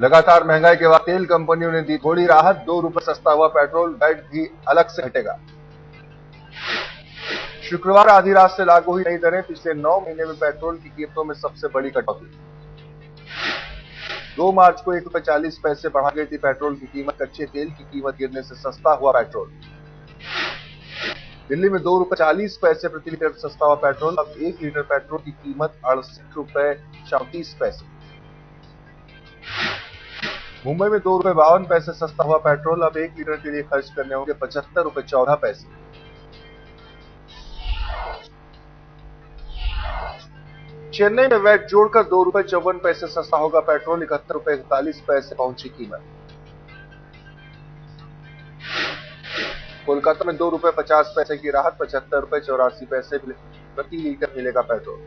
लगातार महंगाई के बाद तेल कंपनियों ने दी थोड़ी राहत, 2 रुपए सस्ता हुआ पेट्रोल, वैट भी अलग से घटेगा। शुक्रवार आधी रात से लागू हुई नई दरें, पिछले 9 महीने में पेट्रोल की कीमतों में सबसे बड़ी कटौती। 2 मार्च को 1 रुपए 40 पैसे बढ़ा गई थी पेट्रोल की कीमत, कच्चे तेल की कीमत गिरने से सस्ता हुआ पेट्रोल। दिल्ली में 2 रुपए 40 पैसे प्रति लीटर सस्ता हुआ पेट्रोल, अब 1 लीटर पेट्रोल की कीमत 68 रुपए 34 पैसे। मुंबई में 2 रुपए 52 पैसे सस्ता हुआ पेट्रोल, अब 1 लीटर के लिए खर्च करने होंगे 75 रुपए 14 पैसे। चेन्नई में वैट जोड़कर 2 रुपए 54 पैसे सस्ता होगा पेट्रोल, 71 रुपए 41 पैसे पहुंची कीमत। कोलकाता में 2 रुपए 50 पैसे की राहत, 75 रुपए 84 पैसे प्रति लीटर मिलेगा पेट्रोल।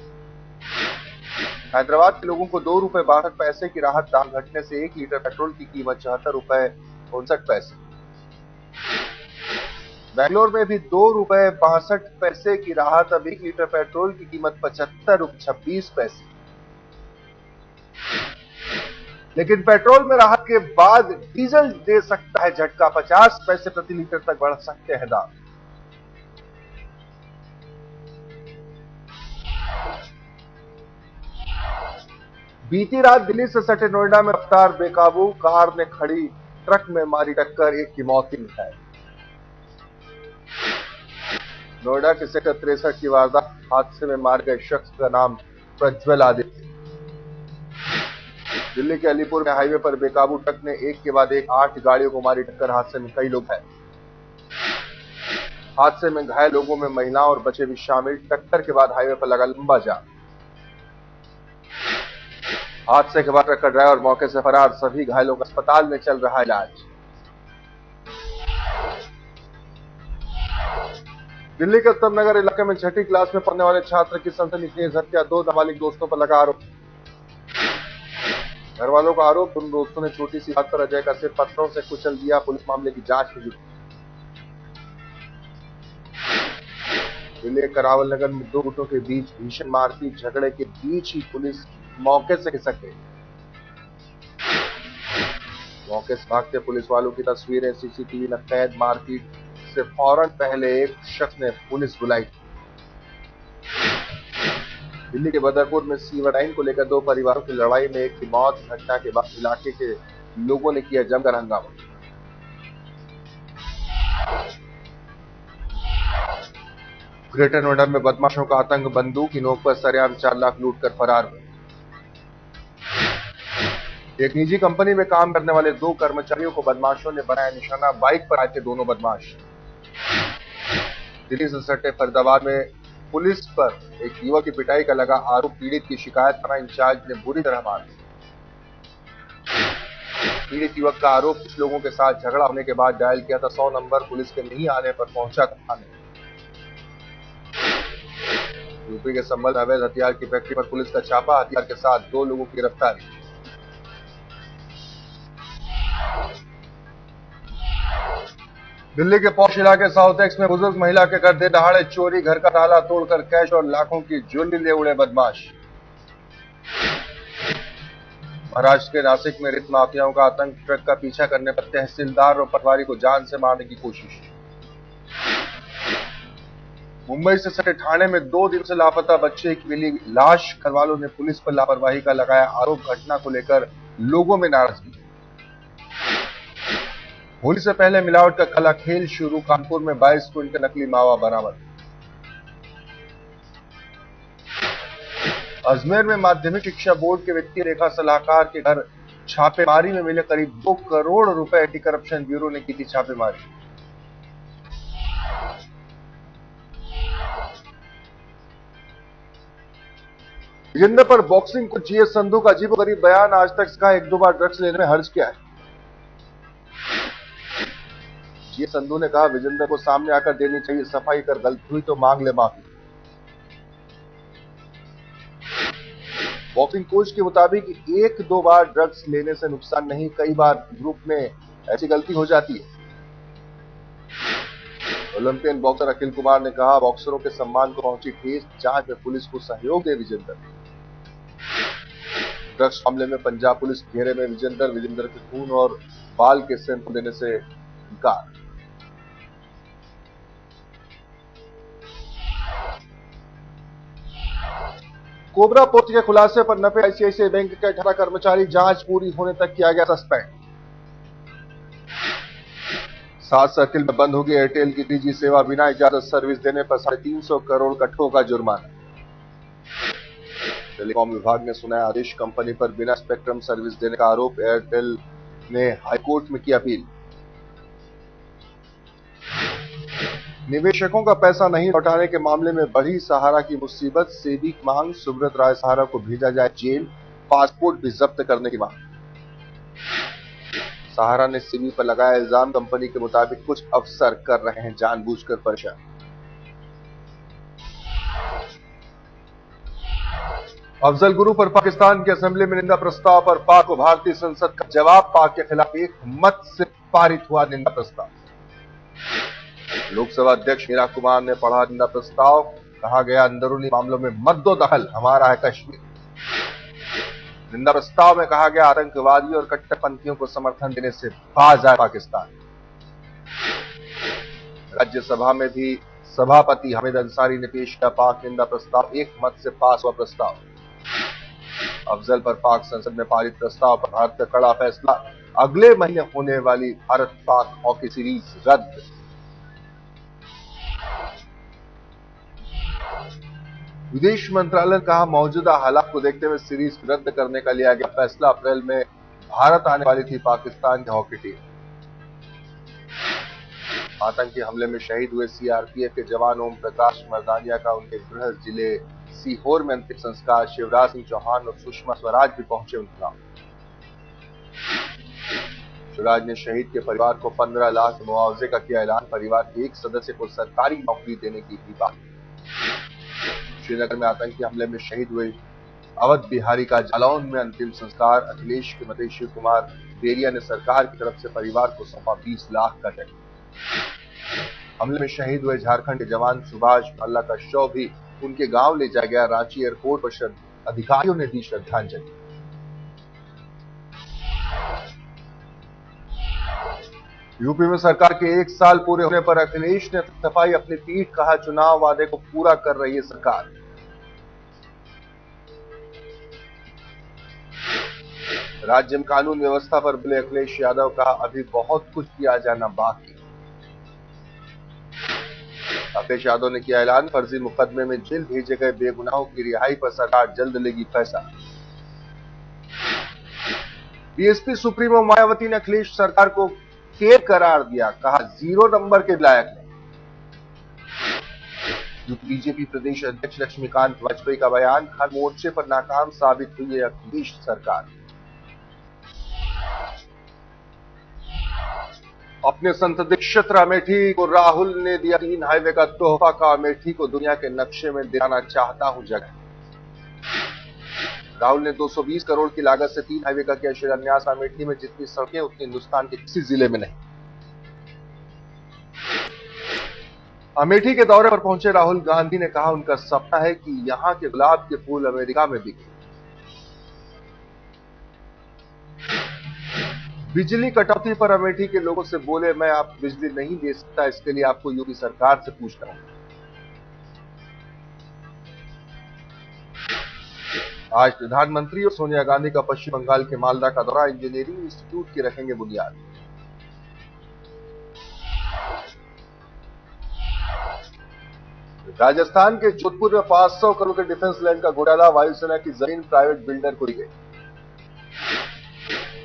हैदराबाद के लोगों को 2 रुपए 62 पैसे की राहत, दाम घटने से 1 लीटर पेट्रोल की कीमत 74 रुपए 59 पैसे। बेंगलोर में भी 2 रुपए 62 पैसे की राहत, अब 1 लीटर पेट्रोल की कीमत 75 रुपए 26 पैसे। लेकिन पेट्रोल में राहत के बाद डीजल दे सकता है झटका, 50 पैसे प्रति लीटर तक बढ़ सकते हैं दाम। बीती रात दिल्ली से सटे नोएडा में रफ्तार बेकाबू, कार ने खड़ी ट्रक में मारी टक्कर, एक की मौत की है। नोएडा के सेक्टर 63 की वारदात हादसे में मारे गए शख्स का नाम प्रज्वल आदित्य। दिल्ली के अलीपुर में हाईवे पर बेकाबू ट्रक ने एक के बाद एक 8 गाड़ियों को मारी टक्कर, हादसे में कई लोग घायल। हादसे में घायल लोगों में महिलाओं और बच्चे भी शामिल। टक्कर के बाद हाईवे पर लगा लंबा जाम। हादसे के बाद ट्रक का ड्राइवर मौके से फरार, सभी घायलों का अस्पताल में चल रहा इलाज। दिल्ली के उत्तम नगर इलाके में 6ठी क्लास में पढ़ने वाले छात्र की सनसनीखेज हत्या, 2 नाबालिग दोस्तों पर लगा आरोप। घर वालों का आरोप, उन दोस्तों ने छोटी सी बात पर अजय का सिर पत्थरों से कुचल दिया, पुलिस मामले की जांच में जुटी। दिल्ली के करावल नगर में 2 गुटों के बीच भीषण मारपीट, झगड़े के बीच ही पुलिस मौके से खिसक गई। मौके से भागते पुलिस वालों की तस्वीरें सीसीटीवी में कैद। मारपीट से फौरन पहले एक शख्स ने पुलिस बुलाई। दिल्ली के बदरपुर में सीवर लाइन को लेकर 2 परिवारों की लड़ाई में एक की मौत, घटना के बाद इलाके के लोगों ने किया जमकर हंगामा। ग्रेटर नोएडा में बदमाशों का आतंक, बंदूक की नोक पर सरेआम 4 लाख लूट कर फरार हुए। एक निजी कंपनी में काम करने वाले 2 कर्मचारियों को बदमाशों ने बनाया निशाना, बाइक पर आए थे दोनों बदमाश। दिल्ली से सटे फरीदाबाद में पुलिस पर एक युवक की पिटाई का लगा आरोप, पीड़ित की शिकायत थाना इंचार्ज ने बुरी तरह मार दी। पीड़ित युवक का आरोप, कुछ लोगों के साथ झगड़ा होने के बाद डायल किया था 100 नंबर, पुलिस के नहीं आने पर पहुंचा था थाने। यूपी के संभल में अवैध हथियार की फैक्ट्री पर पुलिस का छापा, हथियार के साथ 2 लोगों की गिरफ्तारी। दिल्ली के पौष इलाके साउथ एक्स में बुजुर्ग महिला के घर दे दहाड़े चोरी, घर का ताला तोड़कर कैश और लाखों की ज्वेलरी ले उड़े बदमाश। महाराष्ट्र के नासिक में रेत माफियाओं का आतंक, ट्रक का पीछा करने पर तहसीलदार और पटवारी को जान से मारने की कोशिश। मुंबई से सटे ठाणे में 2 दिन से लापता बच्चे की मिली लाश, घर वालों ने पुलिस पर लापरवाही का लगाया आरोप, घटना को लेकर लोगों में नाराजगी। होली से पहले मिलावट का काला खेल शुरू, कानपुर में 22 क्विंटल नकली मावा बरामद। अजमेर में माध्यमिक शिक्षा बोर्ड के वित्तीय लेखा सलाहकार के घर छापेमारी में मिले करीब 2 करोड़ रुपए, एंटी करप्शन ब्यूरो ने की थी छापेमारी। विजेंदर पर बॉक्सिंग को जीएस संधू का अजीबोगरीब बयान, आज तक इसका 1-2 बार ड्रग्स लेने में हर्ज किया है। जीएस संधू ने कहा विजेंदर को सामने आकर देनी चाहिए सफाई, कर गलती हुई तो मांग ले माफी। बॉक्सिंग कोच के मुताबिक 1-2 बार ड्रग्स लेने से नुकसान नहीं, कई बार ग्रुप में ऐसी गलती हो जाती है। ओलंपियन बॉक्सर अखिल कुमार ने कहा बॉक्सरों के सम्मान को पहुंची ठेस, जांच में पुलिस को सहयोग दे विजेंदर। ड्रग्स मामले में पंजाब पुलिस घेरे में विजेंदर के खून और बाल के सैंपल देने से इनकार। कोबरा पोस्ट के खुलासे पर 90 आईसीआईसीआई बैंक के 18 कर्मचारी जांच पूरी होने तक किया गया सस्पेंड। 7 सर्किल में बंद होगी एयरटेल की 3G सेवा, बिना इजाजत सर्विस देने पर 350 करोड़ कट्ठों का जुर्माना। टेलीकॉम विभाग ने सुनाया आदेश, कंपनी पर बिना स्पेक्ट्रम सर्विस देने का आरोप, एयरटेल ने हाईकोर्ट में की अपील। निवेशकों का पैसा नहीं लौटाने के मामले में बढ़ी सहारा की मुसीबत, सेबी की मांग, सुब्रत राय सहारा को भेजा जाए जेल, पासपोर्ट भी जब्त करने की मांग। सहारा ने सेबी पर लगाया इल्जाम, कंपनी के मुताबिक कुछ अफसर कर रहे हैं जानबूझकर परेशान। अफजल गुरु पर पाकिस्तान की असेंबली में निंदा प्रस्ताव पर पाक को भारतीय संसद का जवाब, पाक के खिलाफ एक मत से पारित हुआ निंदा प्रस्ताव। लोकसभा अध्यक्ष मीरा कुमार ने पढ़ा निंदा प्रस्ताव, कहा गया अंदरूनी मामलों में मत दो दखल, हमारा है कश्मीर। निंदा प्रस्ताव में कहा गया आतंकवादियों और कट्टरपंथियों को समर्थन देने से बाज आए पाकिस्तान। राज्यसभा में भी सभापति हामिद अंसारी ने पेश किया पाक निंदा प्रस्ताव, एक मत से पास हुआ प्रस्ताव। अफजल पर पाक संसद में पारित प्रस्ताव पर भारत का कड़ा फैसला, अगले महीने होने वाली भारत पाक हॉकी सीरीज रद्द। विदेश मंत्रालय ने कहा मौजूदा हालात को देखते हुए सीरीज रद्द करने का लिया गया फैसला, अप्रैल में भारत आने वाली थी पाकिस्तान की हॉकी टीम। आतंकी हमले में शहीद हुए सीआरपीएफ के जवान ओम प्रकाश मर्दानिया का उनके गृह जिले सीहोर में अंतिम संस्कार, शिवराज सिंह चौहान और सुषमा स्वराज भी पहुंचे उनके गांव। शिवराज ने शहीद के परिवार को 15 लाख मुआवजे का किया ऐलान, परिवार के एक सदस्य को सरकारी नौकरी देने की भी बात। श्रीनगर में आतंकी हमले में शहीद हुए अवध बिहारी का जालौन में अंतिम संस्कार, अखिलेश के मते शिव कुमार बेरिया ने सरकार की तरफ से परिवार को सौंपा 20 लाख का चेक। हमले में शहीद हुए झारखंड के जवान सुभाष भल्ला का शव भी उनके गांव ले जाया गया, रांची एयरपोर्ट पर अधिकारियों ने दी श्रद्धांजलि। यूपी में सरकार के 1 साल पूरे होने पर अखिलेश ने सफाई अपनी पीठ, कहा चुनाव वादे को पूरा कर रही है सरकार। राज्य में कानून व्यवस्था पर बोले अखिलेश यादव, कहा अभी बहुत कुछ किया जाना बाकी। अखिलेश यादव ने किया ऐलान, फर्जी मुकदमे में जेल भेजे गए बेगुनाहों की रिहाई पर सरकार जल्द लेगी फैसला। बीएसपी सुप्रीमो मायावती ने अखिलेश सरकार को फेल करार दिया, कहा 0 नंबर के विधायक ने। बीजेपी प्रदेश अध्यक्ष लक्ष्मीकांत वाजपेयी का बयान, हर मोर्चे पर नाकाम साबित हुई है अखिलेश सरकार। अपने संसदीय क्षेत्र अमेठी को राहुल ने दिया 3 हाईवे का तोहफा, का अमेठी को दुनिया के नक्शे में दिखाना चाहता हूं जगह। राहुल ने 220 करोड़ की लागत से 3 हाईवे का किया शिलान्यास, अमेठी में जितनी सड़कें उतनी हिंदुस्तान के किसी जिले में नहीं। अमेठी के दौरे पर पहुंचे राहुल गांधी ने कहा उनका सपना है कि यहां के गुलाब के फूल अमेरिका में बिके। बिजली कटौती पर अमेठी के लोगों से बोले, मैं आप बिजली नहीं दे सकता, इसके लिए आपको यूपी सरकार से पूछना होगा। आज प्रधानमंत्री और सोनिया गांधी का पश्चिम बंगाल के मालदा का दौरा, इंजीनियरिंग इंस्टीट्यूट की रखेंगे बुनियाद। राजस्थान के जोधपुर में 500 करोड़ के डिफेंस लैंड का घोटाला, वायुसेना की जमीन प्राइवेट बिल्डर को दी गई।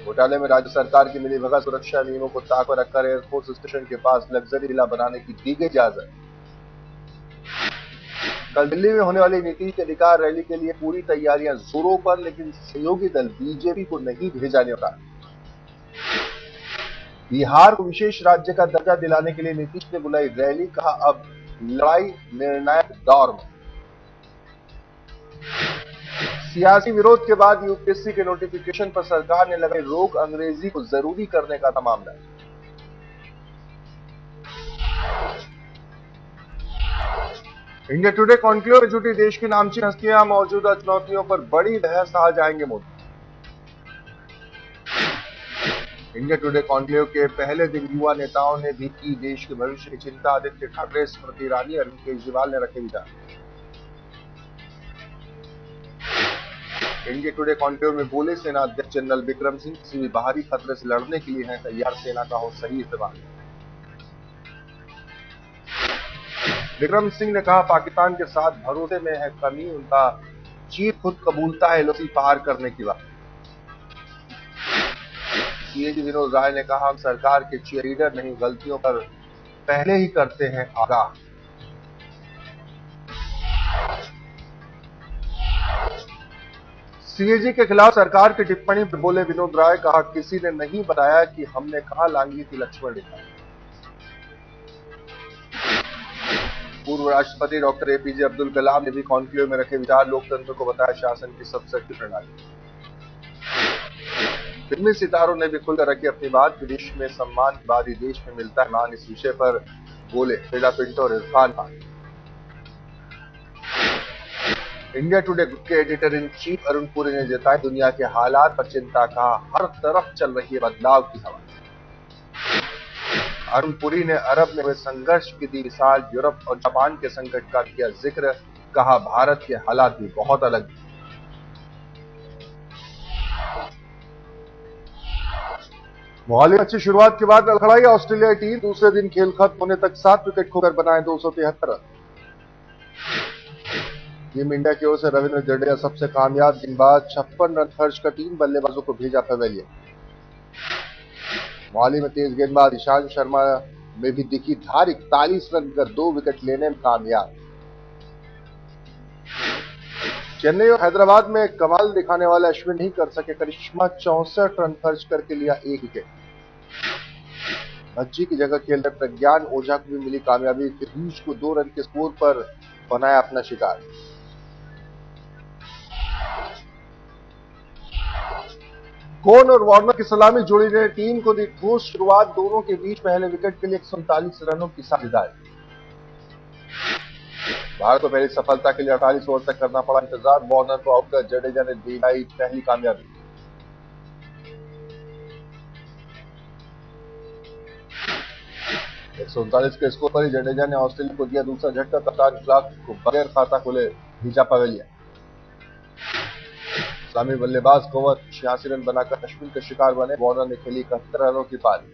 घोटाले में राज्य सरकार की मिलीभगत, सुरक्षा नियमों को ताक पर रखकर एयरफोर्स स्टेशन के पास लग्जरी विला बनाने की दी गई इजाजत। कल दिल्ली में होने वाली नीतीश के अधिकार रैली के लिए पूरी तैयारियां जोरों पर, लेकिन सहयोगी दल बीजेपी को नहीं भेजा न्योता। बिहार को विशेष राज्य का दर्जा दिलाने के लिए नीतीश ने बुलाई रैली, कहा अब लड़ाई निर्णायक दौर में। सियासी विरोध के बाद यूपीएससी के नोटिफिकेशन पर सरकार ने लगाई रोक, अंग्रेजी को जरूरी करने का था मामला। इंडिया टुडे कॉन्क्लेव में जुटी देश की नामचीन हस्तियां, मौजूदा चुनौतियों पर बड़ी बहस, आज आएंगे मोदी। इंडिया टुडे कॉन्क्लेव के पहले दिन युवा नेताओं ने भी की देश के भविष्य की चिंता। आदित्य ठाकरे, स्मृति ईरानी, अरविंद केजरीवाल ने रखे विचार। इंडिया टुडे कॉन्क्लेव में बोले सेना अध्यक्ष जनरल विक्रम सिंह, किसी भी बाहरी खतरे से लड़ने के लिए है तैयार, सेना का हो सही इस्तेमाल। विक्रम सिंह ने कहा, पाकिस्तान के साथ भरोसे में है कमी, उनका चीफ खुद कबूलता है एलओसी पार करने की बात। सीएजी विनोद राय ने कहा, हम सरकार के चीयरलीडर नहीं, गलतियों पर पहले ही करते हैं आगाह। सीएजी के खिलाफ सरकार की टिप्पणी पर बोले विनोद राय, कहा किसी ने नहीं बताया कि हमने कहां लांघी थी लक्ष्मण रेखा। पूर्व राष्ट्रपति डॉक्टर एपीजे अब्दुल कलाम ने भी कॉन्क्लेव में रखे विचार। लोकतंत्र को बताया शासन की सबसे अच्छी प्रणाली। फिल्मी सितारों ने भी खुलकर रखी अपनी बात। विदेश में सम्मान के बाद ही देश में मिलता है मान, इस विषय पर बोले शीला पिंटो और इरफान खान। इंडिया टुडे के editor in chief Arun Puri ने जताई दुनिया के हालात पर चिंता, कहा हर तरफ चल रही है बदलाव की हवा। अरुण पुरी ने अरब में हुए संघर्ष की दी मिसाल। यूरोप और जापान के संकट का किया जिक्र, कहा भारत के हालात भी बहुत अलग। मोहाली में अच्छी शुरुआत के बाद लड़खड़ाई ऑस्ट्रेलिया टीम। दूसरे दिन खेल खत्म होने तक 7 विकेट खोकर बनाए 273 रन। टीम इंडिया की ओर से रविंद्र जडेजा सबसे कामयाब गेंदबाज, 56 रन खर्च कर 3 बल्लेबाजों को भेजा पवेलियन। मोहाली में तेज गेंदबाज ईशांत शर्मा में भी दिखी धार, 41 रन कर 2 विकेट लेने में कामयाब। चेन्नई और हैदराबाद में कमाल दिखाने वाले अश्विन नहीं कर सके करिश्मा, 64 रन खर्च करके लिया 1 विकेट। भज्जी की जगह खेल रहे प्रज्ञान ओझा को भी मिली कामयाबी। पीयूष को 2 रन के स्कोर पर बनाया अपना शिकार। कोन और वार्नर की सलामी जोड़ी ने टीम को दी ठोस शुरुआत। दोनों के बीच पहले विकेट के लिए 139 रनों की साझेदारी। भारत को पहली सफलता के लिए 48 ओवर तक करना पड़ा इंतजार। वार्नर को आउट कर जडेजा ने दिलाई पहली कामयाबी। एक 139 के स्कोर पर ही जडेजा ने ऑस्ट्रेलिया को दिया दूसरा झटका। कप्तान क्लार्क को बगैर खाता खोले भेजा पवेलियन। इस्लामी बल्लेबाज कंवर 86 रन बनाकर अश्विन के शिकार बने। वार्नर ने खेली 71 रनों की पारी।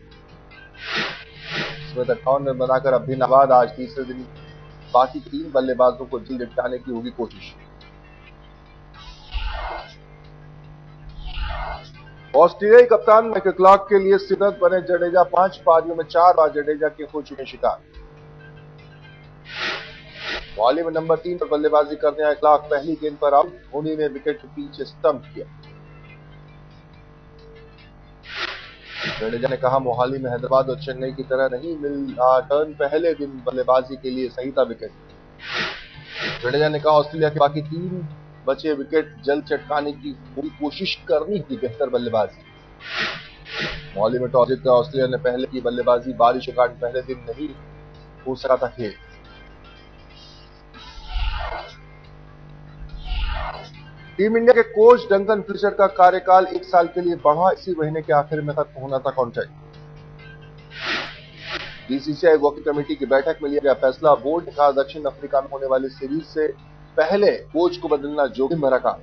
इसमें 58 रन बनाकर अभी नवाद। आज तीसरे दिन बाकी 3 बल्लेबाजों को जल्द निपटाने की होगी कोशिश। ऑस्ट्रेलियाई कप्तान माइकल क्लार्क के लिए सिदत बने जडेजा। 5 पारियों में 4 बार जडेजा के हो चुके शिकार। मोहाली में नंबर 3 पर बल्लेबाजी करने आए क्लार्क पहली गेंद पर आउट। धोनी ने विकेट के पीछे स्टंप किया। जडेजा ने कहा, मोहाली में हैदराबाद और चेन्नई की तरह नहीं मिला टर्न। पहले दिन बल्लेबाजी के लिए सही था विकेट। जडेजा ने कहा, ऑस्ट्रेलिया के बाकी 3 बचे विकेट जल्द चटकाने की पूरी कोशिश करनी थी, बेहतर बल्लेबाजी। मोहाली में टॉस जीतकर ऑस्ट्रेलिया ने पहले की बल्लेबाजी। बारिश के कारण पहले दिन नहीं हो सका था खेल। टीम इंडिया के कोच डंकन फिशर का कार्यकाल 1 साल के लिए बढ़ा। इसी महीने के आखिर में खत्म होना था कॉन्ट्रैक्ट। बीसीसीआई वर्किंग कमेटी की बैठक में लिया गया फैसला। बोर्ड ने कहा, दक्षिण अफ्रीका में होने वाली सीरीज से पहले कोच को बदलना जोखिम भरा काम।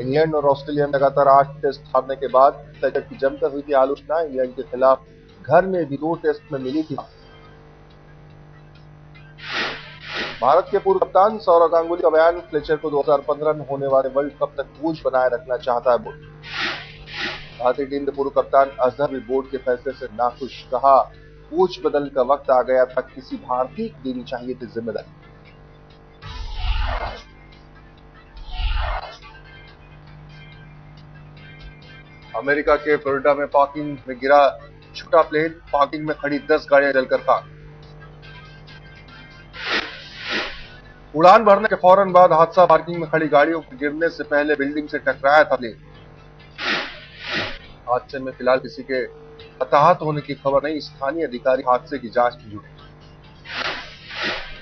इंग्लैंड और ऑस्ट्रेलिया में लगातार 8 टेस्ट हारने के बाद फ्लेचर की जमकर हुई थी आलोचना। इंग्लैंड के खिलाफ घर में भी 2 टेस्ट में मिली थी। भारत के पूर्व कप्तान सौरव गांगुली का बयान, फ्लेचर को 2015 में होने वाले वर्ल्ड कप तक कोच बनाए रखना चाहता है बोर्ड। भारतीय टीम के पूर्व कप्तान अजहर भी बोर्ड के फैसले से नाखुश। कहा, कोच बदलने का वक्त आ गया था, किसी भारतीय को देनी चाहिए थी जिम्मेदारी। अमेरिका के फ्लोरिडा में पार्किंग में गिरा छोटा प्लेन। पार्किंग में खड़ी 10 गाड़ियां जलकर खाक। उड़ान भरने के फौरन बाद हादसा। पार्किंग में खड़ी गाड़ियों के गिरने से पहले बिल्डिंग से टकराया था प्लेन। हादसे में फिलहाल किसी के हताहत होने की खबर नहीं। स्थानीय अधिकारी हादसे की जांच में जुटे।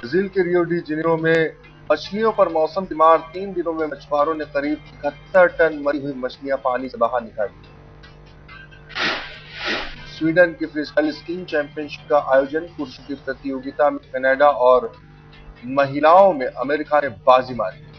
ब्राजील के रियो डी जेनेरो में मछलियों पर मौसम की मार। 3 दिनों में मछुआरों ने करीब 71 टन मरी हुई मछलियां पानी से बाहर निकाली। स्वीडन की फ्रीस्टाइल स्कीइंग चैंपियनशिप का आयोजन। पुरुषों की प्रतियोगिता में कनाडा और महिलाओं में अमेरिका ने बाजी मारी।